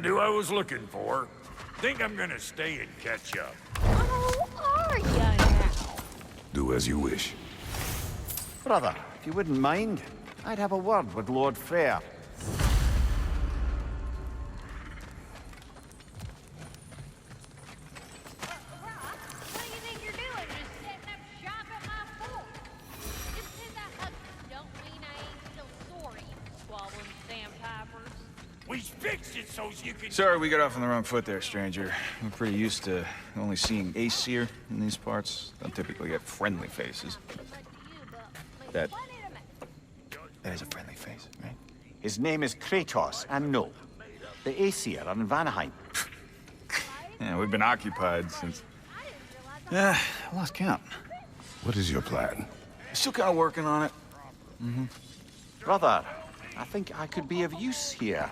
Who I was looking for. Think I'm gonna stay and catch up. Oh, are ya now? Do as you wish. Brother, if you wouldn't mind, I'd have a word with Lord Freyr. What do you think you're doing? Just setting up shop at my fort? Just 'cause I hugged you don't mean I ain't still sorry, you squabbling sandpipers. We fixed it so you can... Sorry we got off on the wrong foot there, stranger. We're pretty used to only seeing Aesir in these parts. Don't typically get friendly faces. That is a friendly face, right? His name is Kratos, and no, the Aesir are in Vanaheim. Yeah, we've been occupied since... Yeah, I lost count. What is your plan? Still kind of working on it. Brother, I think I could be of use here.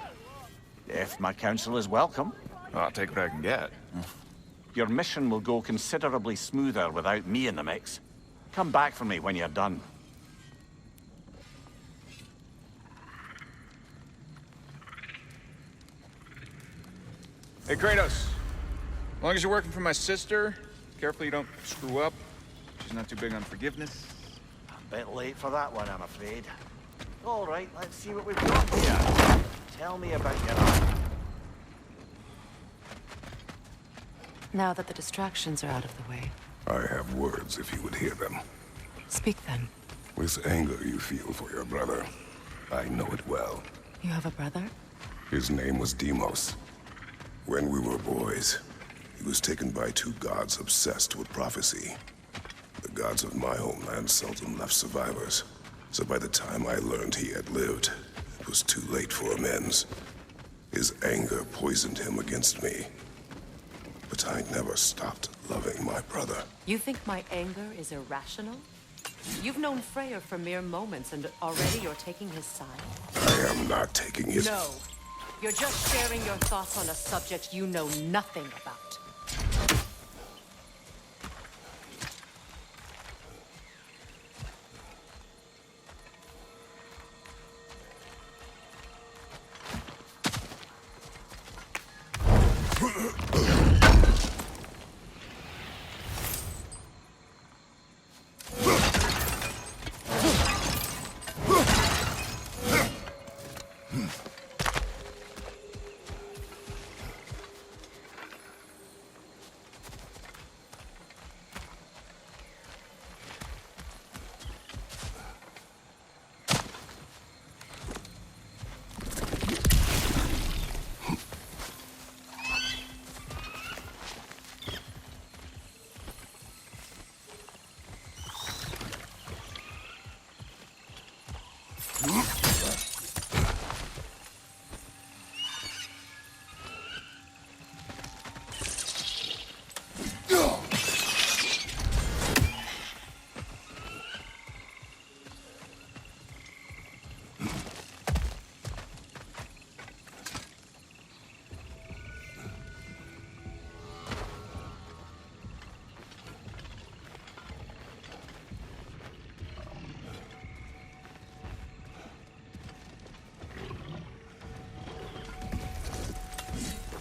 If my counsel is welcome. Well, I'll take what I can get. Your mission will go considerably smoother without me in the mix. Come back for me when you're done. Hey, Kratos. As long as you're working for my sister, careful you don't screw up. She's not too big on forgiveness. A bit late for that one, I'm afraid. All right, let's see what we've got here. Tell me about your... Now that the distractions are out of the way, I have words if you would hear them. speak then. With anger you feel for your brother. I know it well. You have a brother? His name was Deimos. When we were boys, he was taken by two gods obsessed with prophecy. The gods of my homeland seldom left survivors. So by the time I learned he had lived, it was too late for amends. His anger poisoned him against me. But I never stopped loving my brother. You think my anger is irrational? You've known Freyr for mere moments, and already you're taking his side? I am not taking his... No. You're just sharing your thoughts on a subject you know nothing about.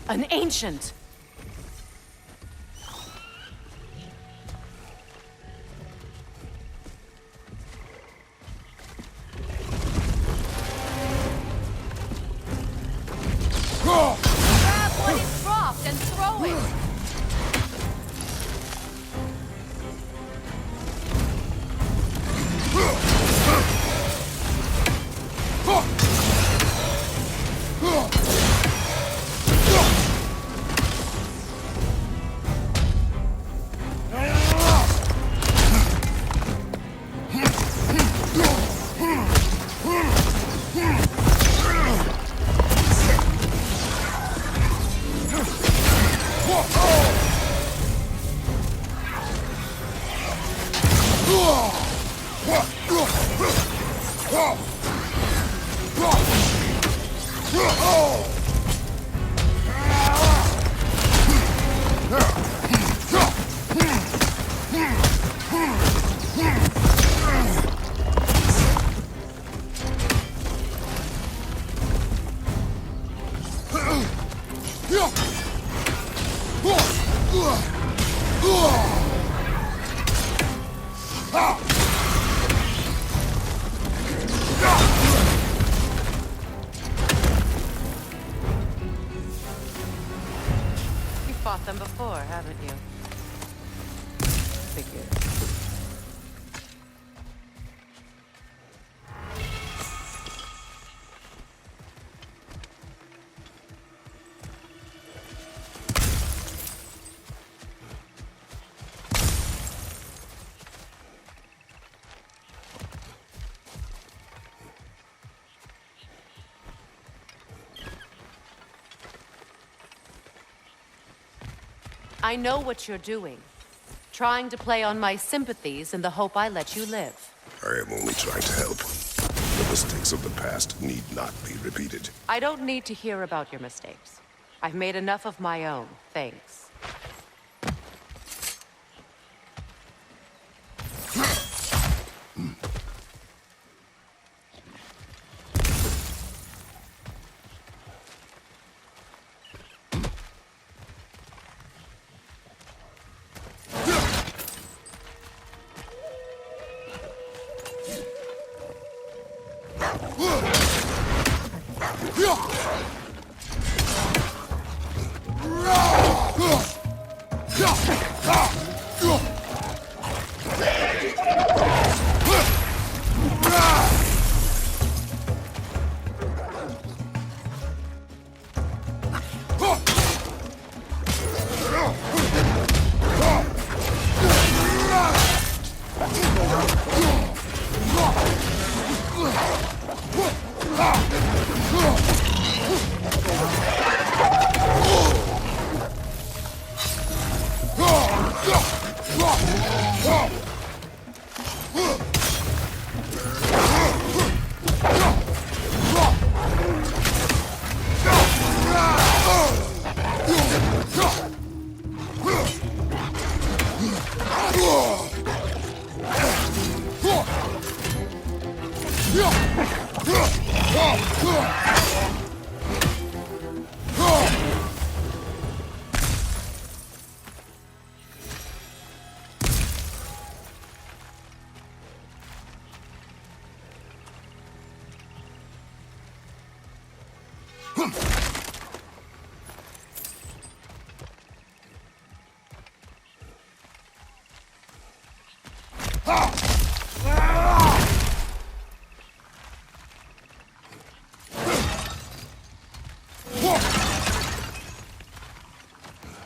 An ancient! Grab what is dropped and throw it! Whoa! You fought them before, haven't you? Figured. I know what you're doing. Trying to play on my sympathies in the hope I let you live. I am only trying to help. The mistakes of the past need not be repeated. I don't need to hear about your mistakes. I've made enough of my own, thanks.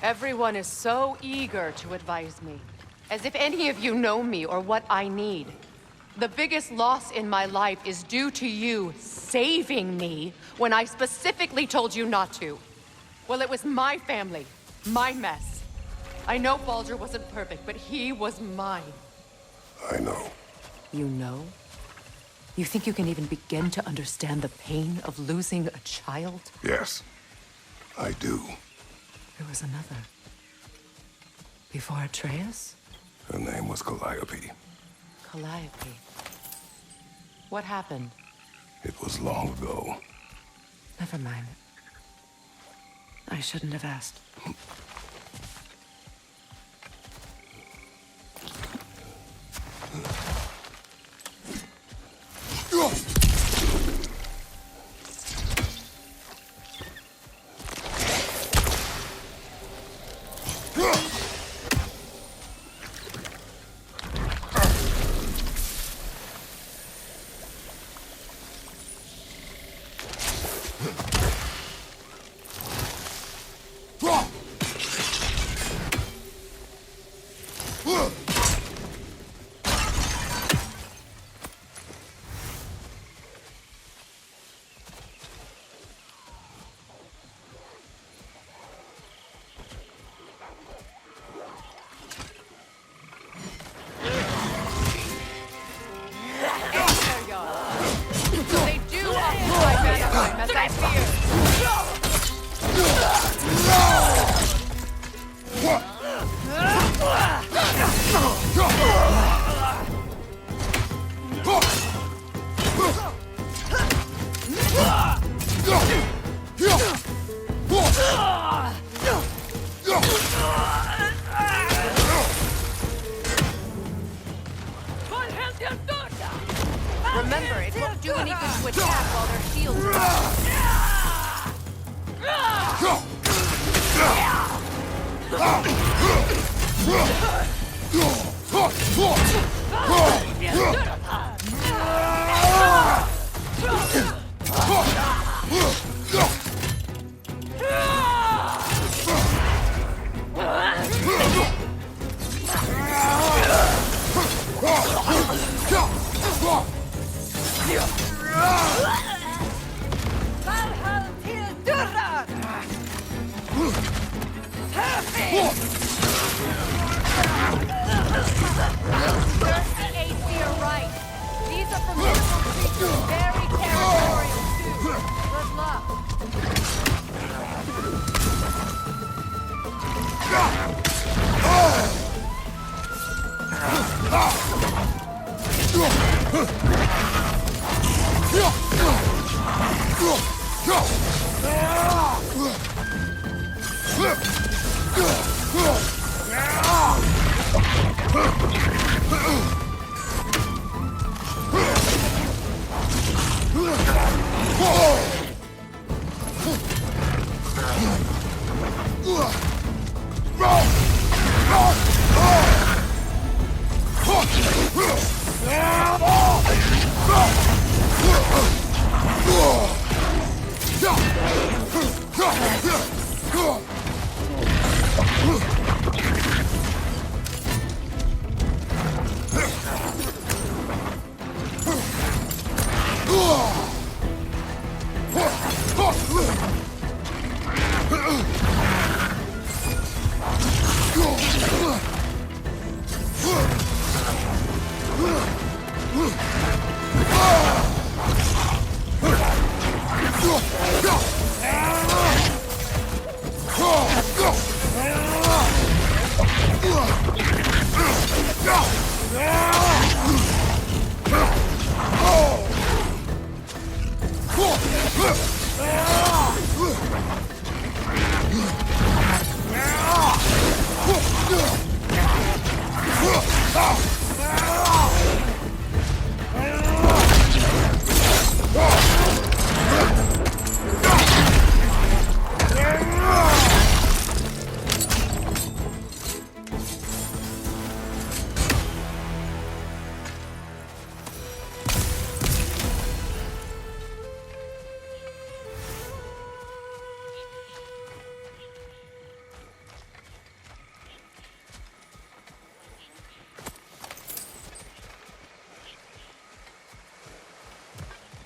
Everyone is so eager to advise me, as if any of you know me or what I need. The biggest loss in my life is due to you saving me when I specifically told you not to. Well, it was my family, my mess. I know Baldur wasn't perfect, but he was mine. I know. You know? You think you can even begin to understand the pain of losing a child? Yes, I do. There was another. Before Atreus? Her name was Calliope. Calliope. What happened? It was long ago. Never mind. I shouldn't have asked.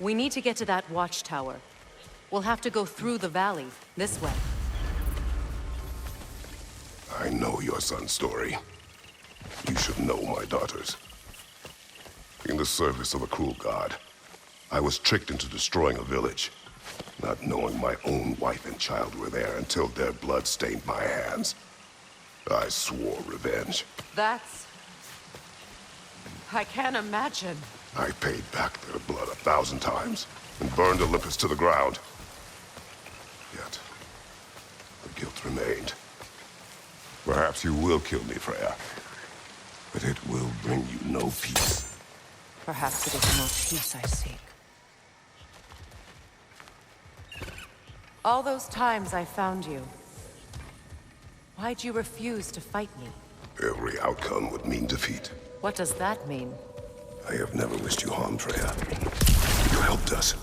We need to get to that watchtower. We'll have to go through the valley, this way. I know your son's story. You should know my daughter's. In the service of a cruel god, I was tricked into destroying a village, not knowing my own wife and child were there until their blood stained my hands. I swore revenge. That's... I can't imagine. I paid back their blood 1,000 times and burned Olympus to the ground. Yet, the guilt remained. Perhaps you will kill me, Freya, but it will bring you no peace. Perhaps it is not peace I seek. All those times I found you, why'd you refuse to fight me? Every outcome would mean defeat. What does that mean? I have never wished you harm, Freya. You helped us.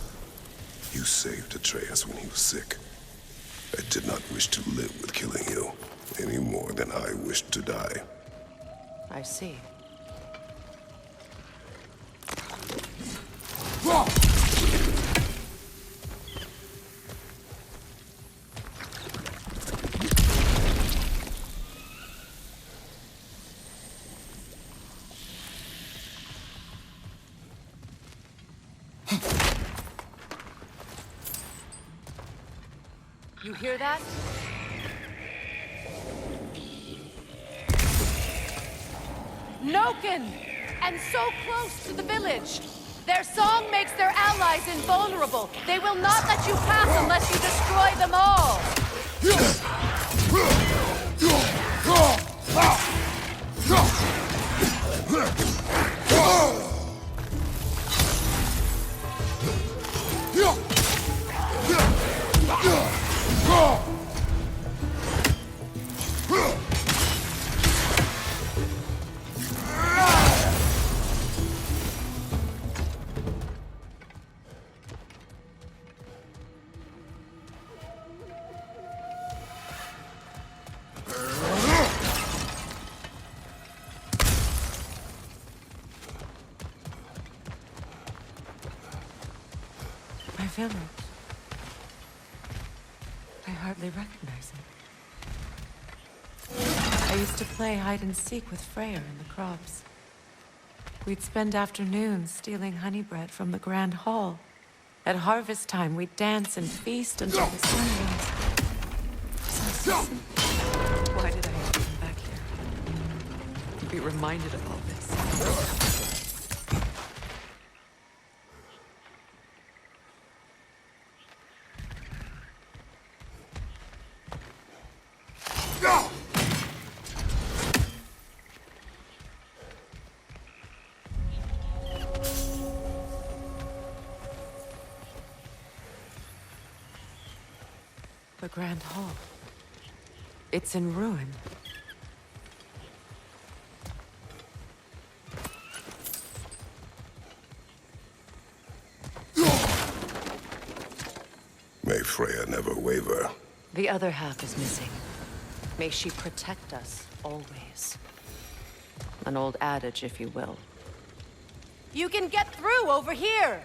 You saved Atreus when he was sick. I did not wish to live with killing you, any more than I wished to die. I see. You hear that? Noken! And so close to the village! Their song makes their allies invulnerable. They will not let you pass unless you destroy them all! village. I hardly recognize it. I used to play hide and seek with Freyr in the crops. We'd spend afternoons stealing honey bread from the Grand Hall. At harvest time, we'd dance and feast until the sun rose. So simple. Why did I have to come back here? To be reminded of all this. The Grand Hall. It's in ruin. May Freya never waver. The other half is missing. May she protect us, always. An old adage, if you will. You can get through over here!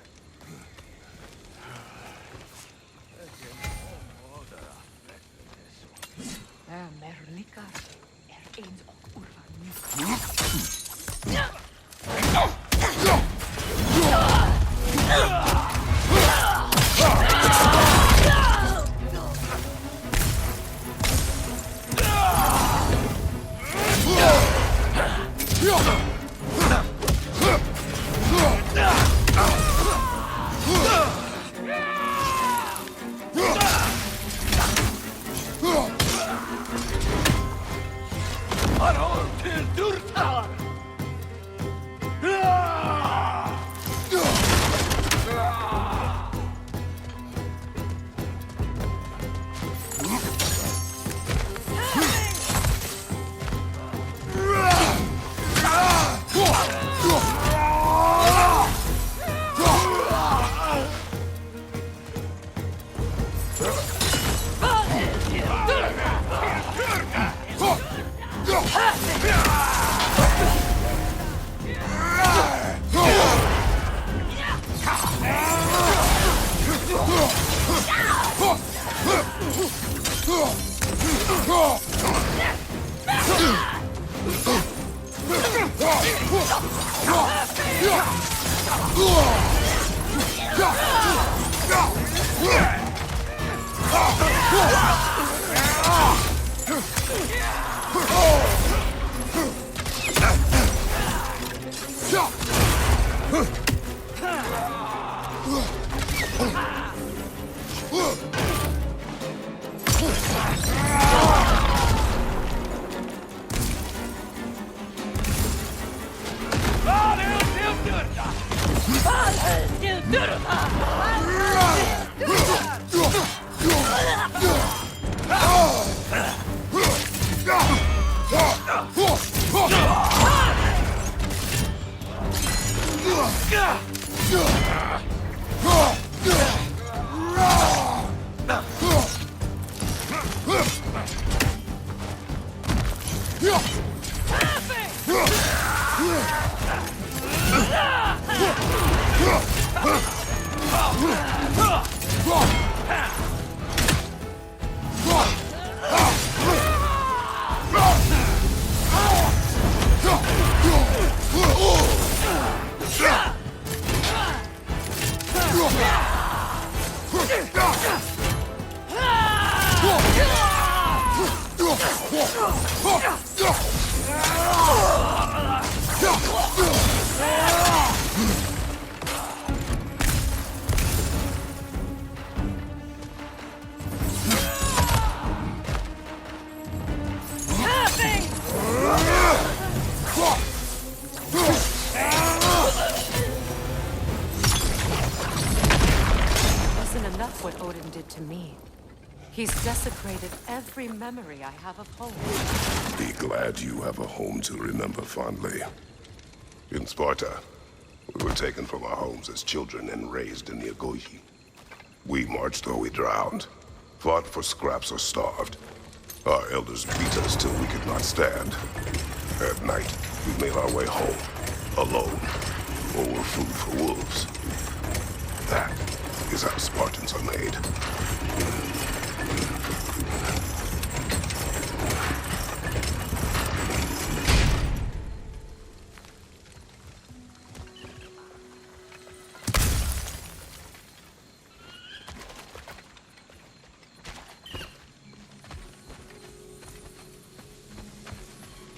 What Odin did to me. He's desecrated every memory I have of home. Be glad you have a home to remember fondly. In Sparta, we were taken from our homes as children and raised in the Agogi. We marched or we drowned, fought for scraps or starved. Our elders beat us till we could not stand. At night, we made our way home, alone, or were food for wolves. That is how Spartans are made.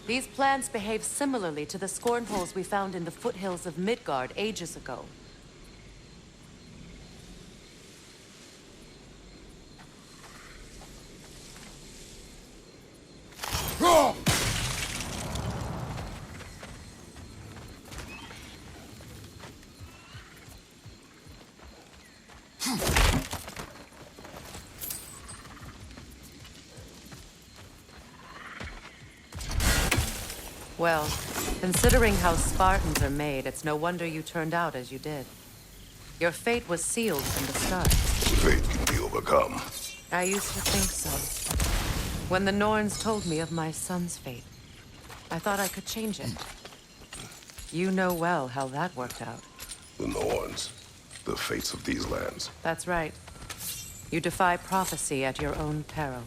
These plants behave similarly to the scorn holes we found in the foothills of Midgard ages ago. Well, considering how Spartans are made, it's no wonder you turned out as you did. Your fate was sealed from the start. Fate can be overcome. I used to think so. When the Norns told me of my son's fate, I thought I could change it. You know well how that worked out. The Norns. The fates of these lands. That's right. You defy prophecy at your own peril.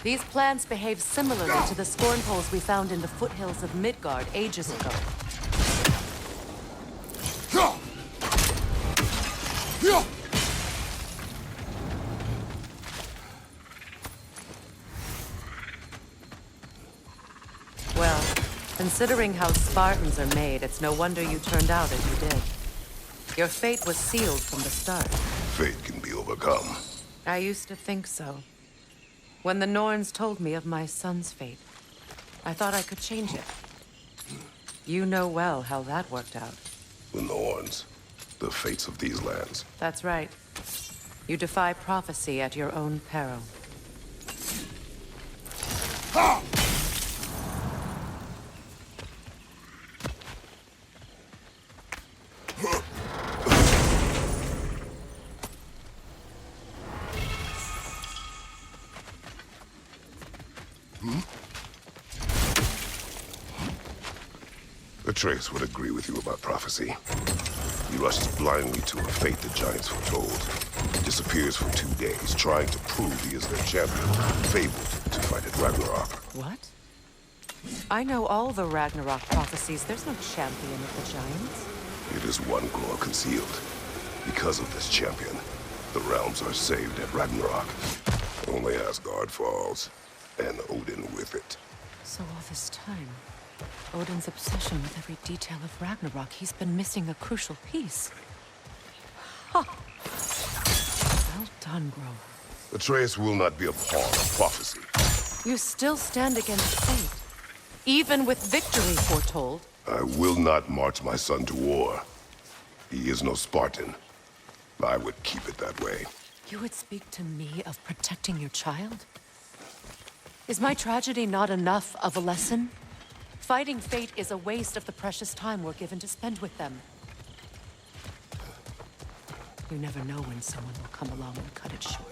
These plants behave similarly to the scorn holes we found in the foothills of Midgard ages ago. Well, considering how Spartans are made, it's no wonder you turned out as you did. Your fate was sealed from the start. Fate can be overcome. I used to think so. When the Norns told me of my son's fate, I thought I could change it. You know well how that worked out. The Norns. The fates of these lands. That's right. You defy prophecy at your own peril. Atreus would agree with you about prophecy. He rushes blindly to a fate the giants foretold. Disappears for 2 days, trying to prove he is their champion, fabled to fight at Ragnarok. What? I know all the Ragnarok prophecies. There's no champion of the giants. It is one glow concealed. Because of this champion, the realms are saved at Ragnarok. Only Asgard falls, and Odin with it. So all this time, Odin's obsession with every detail of Ragnarok, he's been missing a crucial piece. Huh. Well done, Grover. Atreus will not be a pawn of prophecy. You still stand against fate, even with victory foretold. I will not march my son to war. He is no Spartan. I would keep it that way. You would speak to me of protecting your child? Is my tragedy not enough of a lesson? Fighting fate is a waste of the precious time we're given to spend with them. You never know when someone will come along and cut it short.